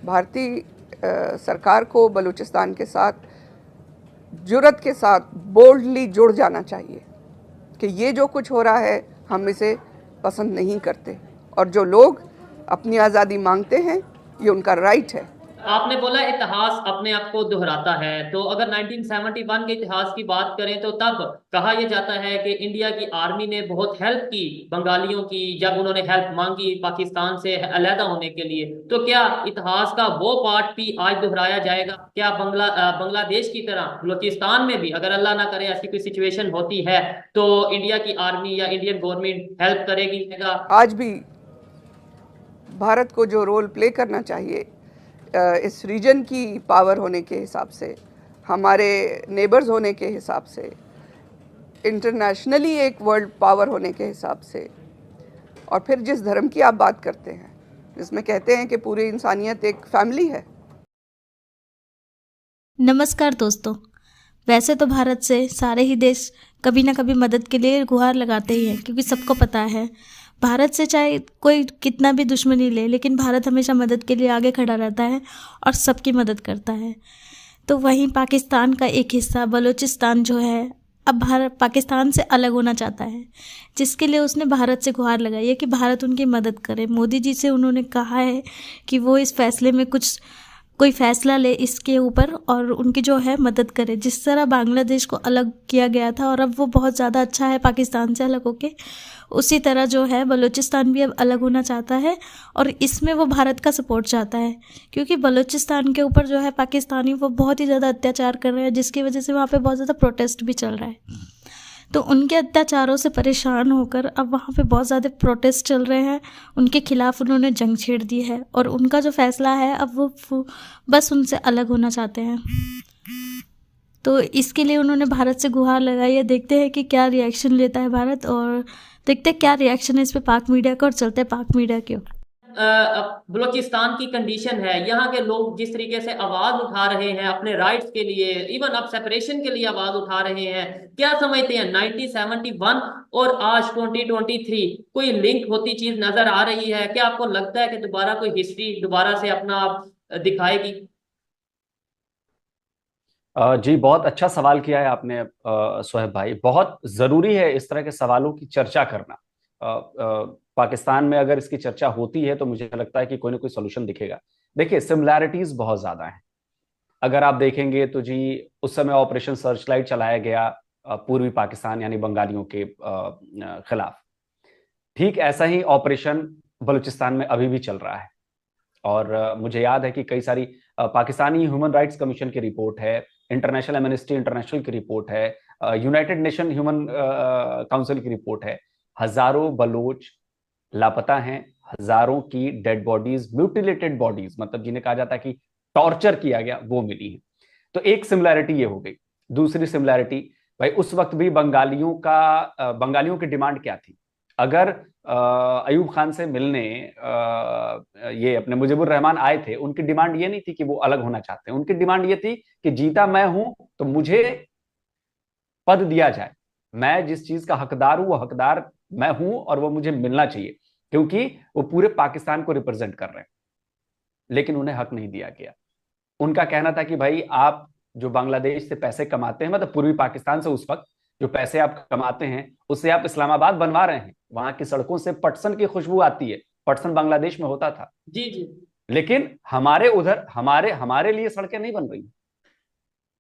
भारतीय सरकार को बलूचिस्तान के साथ जुर्रत के साथ बोल्डली जुड़ जाना चाहिए कि ये जो कुछ हो रहा है हम इसे पसंद नहीं करते, और जो लोग अपनी आज़ादी मांगते हैं ये उनका राइट है। आपने बोला इतिहास अपने आप को दोहराता है, तो अगर 1971 के इतिहास की बात करें तो तब कहा यह जाता है कि इंडिया की आर्मी ने बहुत हेल्प की बंगालियों की, जब उन्होंने हेल्प मांगी पाकिस्तान से अलहदा होने के लिए। तो क्या इतिहास का वो पार्ट भी आज दोहराया जाएगा? क्या बांग्लादेश की तरह बलूचिस्तान में भी अगर अल्लाह ना करे ऐसी कोई सिचुएशन होती है तो इंडिया की आर्मी या इंडियन गवर्नमेंट हेल्प करेगी? आज भी भारत को जो रोल प्ले करना चाहिए इस रीजन की पावर होने के हिसाब से, हमारे नेबर्स होने के हिसाब से, इंटरनेशनली एक वर्ल्ड पावर होने के हिसाब से, और फिर जिस धर्म की आप बात करते हैं जिसमें कहते हैं कि पूरी इंसानियत एक फैमिली है। नमस्कार दोस्तों, वैसे तो भारत से सारे ही देश कभी ना कभी मदद के लिए गुहार लगाते ही हैं, क्योंकि सबको पता है भारत से चाहे कोई कितना भी दुश्मनी ले, लेकिन भारत हमेशा मदद के लिए आगे खड़ा रहता है और सबकी मदद करता है। तो वहीं पाकिस्तान का एक हिस्सा बलूचिस्तान जो है, अब भारत पाकिस्तान से अलग होना चाहता है, जिसके लिए उसने भारत से गुहार लगाई है कि भारत उनकी मदद करे। मोदी जी से उन्होंने कहा है कि वो इस फैसले में कोई फैसला ले इसके ऊपर और उनकी जो है मदद करे। जिस तरह बांग्लादेश को अलग किया गया था और अब वो बहुत ज़्यादा अच्छा है पाकिस्तान से अलग होके, उसी तरह जो है बलूचिस्तान भी अब अलग होना चाहता है और इसमें वो भारत का सपोर्ट चाहता है, क्योंकि बलूचिस्तान के ऊपर जो है पाकिस्तानी वो बहुत ही ज़्यादा अत्याचार कर रहे हैं, जिसकी वजह से वहाँ पे बहुत ज़्यादा प्रोटेस्ट भी चल रहा है। तो उनके अत्याचारों से परेशान होकर अब वहाँ पे बहुत ज़्यादा प्रोटेस्ट चल रहे हैं, उनके खिलाफ उन्होंने जंग छेड़ दी है और उनका जो फैसला है अब वो बस उनसे अलग होना चाहते हैं। तो इसके लिए उन्होंने भारत से गुहार लगाई है। देखते हैं कि क्या रिएक्शन लेता है भारत, और देखते हैं क्या रिएक्शन है इस पे पाक मीडिया का, और चलते हैं पाक मीडिया के। बलूचिस्तान की कंडीशन है, यहाँ के लोग जिस तरीके से आवाज उठा रहे हैं अपने राइट्स के लिए, इवन अब सेपरेशन के लिए आवाज उठा रहे हैं, क्या समझते हैं 1971 और आज 2023 कोई लिंक होती चीज नजर आ रही है? क्या आपको लगता है कि दोबारा कोई हिस्ट्री दोबारा से अपना आप दिखाएगी? जी, बहुत अच्छा सवाल किया है आपने सोहेब भाई। बहुत जरूरी है इस तरह के सवालों की चर्चा करना। पाकिस्तान में अगर इसकी चर्चा होती है तो मुझे लगता है कि कोई ना कोई सोल्यूशन दिखेगा। देखिए, सिमिलैरिटीज बहुत ज्यादा हैं। अगर आप देखेंगे तो जी, उस समय ऑपरेशन सर्चलाइट चलाया गया पूर्वी पाकिस्तान यानी बंगालियों के खिलाफ। ठीक ऐसा ही ऑपरेशन बलूचिस्तान में अभी भी चल रहा है। और मुझे याद है कि कई सारी पाकिस्तानी ह्यूमन राइट्स कमीशन की रिपोर्ट है, इंटरनेशनल एमनेस्टी इंटरनेशनल की रिपोर्ट है, यूनाइटेड नेशन ह्यूमन काउंसिल की रिपोर्ट है। हजारों बलोच लापता हैं, हजारों की डेड बॉडीज, म्यूटिलेटेड बॉडीज, मतलब जिन्हें कहा जाता है कि टॉर्चर किया गया, वो मिली है। तो एक सिमिलैरिटी ये हो गई। दूसरी सिमिलैरिटी, भाई उस वक्त भी बंगालियों की डिमांड क्या थी? अगर अयूब खान से मिलने ये अपने मुजीबुर रहमान आए थे, उनकी डिमांड ये नहीं थी कि वो अलग होना चाहते हैं। उनकी डिमांड ये थी कि जीता मैं हूं तो मुझे पद दिया जाए, मैं जिस चीज का हकदार हूं वो हकदार मैं हूं और वो मुझे मिलना चाहिए, क्योंकि वो पूरे पाकिस्तान को रिप्रेजेंट कर रहे हैं। लेकिन उन्हें हक नहीं दिया गया। उनका कहना था कि भाई आप जो बांग्लादेश से पैसे कमाते हैं, मतलब पूर्वी पाकिस्तान से उस वक्त जो पैसे आप कमाते हैं उससे आप इस्लामाबाद बनवा रहे हैं, वहां की सड़कों से पटसन की खुशबू आती है। पटसन बांग्लादेश में होता था। जी जी। लेकिन हमारे उधर हमारे लिए सड़कें नहीं बन रही।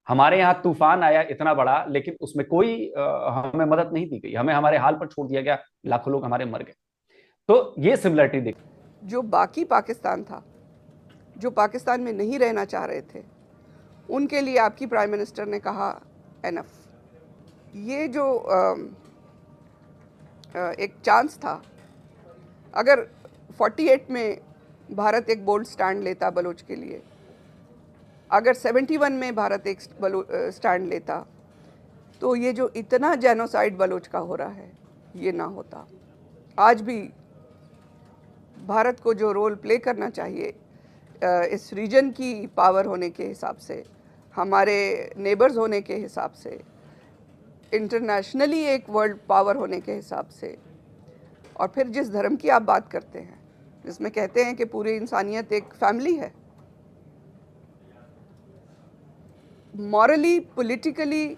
हमारे यहाँ तूफान आया इतना बड़ा, लेकिन उसमें कोई हमें मदद नहीं दी गई, हमें हमारे हाल पर छोड़ दिया गया, लाखों लोग हमारे मर गए। तो ये सिमिलरिटी देख। जो बाकी पाकिस्तान था, जो पाकिस्तान में नहीं रहना चाह रहे थे, उनके लिए आपकी प्राइम मिनिस्टर ने कहा एनफ। ये जो एक चांस था, अगर 48 में भारत एक बोल्ड स्टैंड लेता बलोच के लिए, अगर 71 में भारत एक स्टैंड लेता, तो ये जो इतना जेनोसाइड बलोच का हो रहा है ये ना होता। आज भी भारत को जो रोल प्ले करना चाहिए इस रीजन की पावर होने के हिसाब से, हमारे नेबर्स होने के हिसाब से, इंटरनेशनली एक वर्ल्ड पावर होने के हिसाब से, और फिर जिस धर्म की आप बात करते हैं जिसमें कहते हैं कि पूरी इंसानियत एक फैमिली है, मॉरली, पॉलिटिकली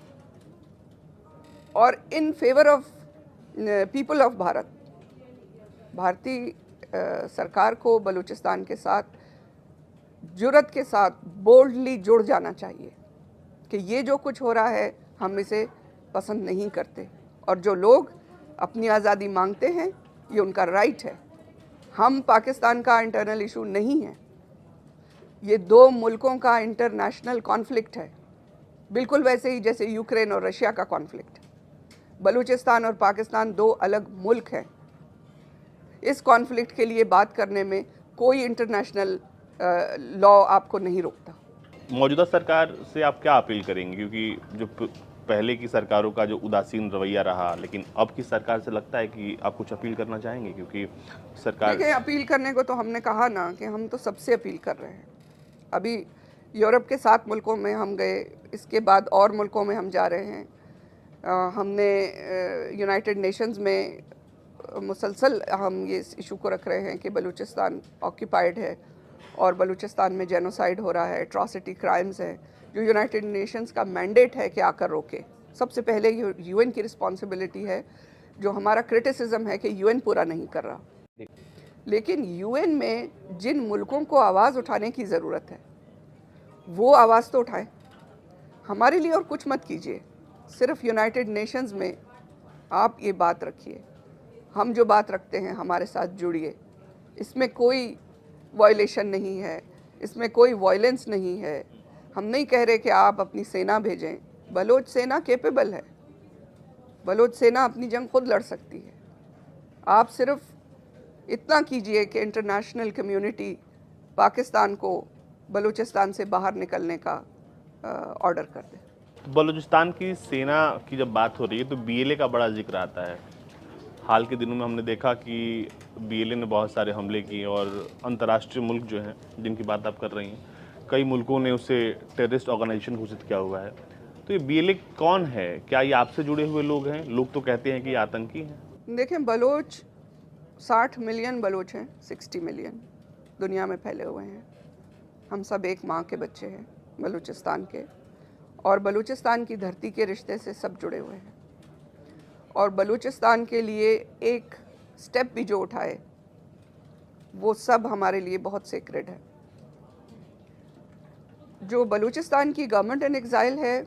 और in favour of people of Bharat, भारतीय सरकार को बलूचिस्तान के साथ जुर्रत के साथ बोल्डली जुड़ जाना चाहिए कि ये जो कुछ हो रहा है हम इसे पसंद नहीं करते, और जो लोग अपनी आज़ादी मांगते हैं ये उनका राइट है। हम पाकिस्तान का इंटरनल इशू नहीं है, ये दो मुल्कों का इंटरनेशनल कॉन्फ्लिक्ट है, बिल्कुल वैसे ही जैसे यूक्रेन और रशिया का कॉन्फ्लिक्ट। बलूचिस्तान और पाकिस्तान दो अलग मुल्क हैं। इस कॉन्फ्लिक्ट के लिए बात करने में कोई इंटरनेशनल लॉ आपको नहीं रोकता। मौजूदा सरकार से आप क्या अपील करेंगे, क्योंकि जो पहले की सरकारों का जो उदासीन रवैया रहा, लेकिन अब की सरकार से लगता है कि आप कुछ अपील करना चाहेंगे? क्योंकि सरकार, देखिए, अपील करने को तो हमने कहा ना कि हम तो सबसे अपील कर रहे हैं। अभी यूरोप के 7 मुल्कों में हम गए, इसके बाद और मुल्कों में हम जा रहे हैं। हमने यूनाइटेड नेशंस में मुसलसल हम ये इशू को रख रहे हैं कि बलूचिस्तान ऑक्यूपाइड है और बलूचिस्तान में जेनोसाइड हो रहा है, एट्रॉसिटी क्राइम्स है, जो यूनाइटेड नेशंस का मैंडेट है कि आकर रोके। सबसे पहले यूएन की रिस्पॉन्सिबिलिटी है, जो हमारा क्रिटिसिज्म है कि यूएन पूरा नहीं कर रहा। लेकिन यूएन में जिन मुल्कों को आवाज़ उठाने की ज़रूरत है वो आवाज़ तो उठाएं। हमारे लिए और कुछ मत कीजिए, सिर्फ यूनाइटेड नेशंस में आप ये बात रखिए, हम जो बात रखते हैं हमारे साथ जुड़िए। इसमें कोई वायलेशन नहीं है, इसमें कोई वायलेंस नहीं है। हम नहीं कह रहे कि आप अपनी सेना भेजें, बलोच सेना कैपेबल है, बलोच सेना अपनी जंग खुद लड़ सकती है। आप सिर्फ इतना कीजिए कि इंटरनेशनल कम्युनिटी पाकिस्तान को बलूचिस्तान से बाहर निकलने का ऑर्डर कर दे। बलूचिस्तान की सेना की जब बात हो रही है तो बीएलए का बड़ा जिक्र आता है। हाल के दिनों में हमने देखा कि बीएलए ने बहुत सारे हमले किए और अंतर्राष्ट्रीय मुल्क जो हैं जिनकी बात आप कर रही हैं, कई मुल्कों ने उसे टेररिस्ट ऑर्गेनाइजेशन घोषित किया हुआ है। तो ये बीएलए कौन है? क्या ये आपसे जुड़े हुए लोग हैं? लोग तो कहते हैं कि ये आतंकी हैं। देखें, बलोच 60 मिलियन बलोच हैं, 60 मिलियन दुनिया में फैले हुए हैं। हम सब एक माँ के बच्चे हैं बलूचिस्तान के, और बलूचिस्तान की धरती के रिश्ते से सब जुड़े हुए हैं। और बलूचिस्तान के लिए एक स्टेप भी जो उठाए वो सब हमारे लिए बहुत सेक्रेड है। जो बलूचिस्तान की गवर्नमेंट इन एग्जाइल है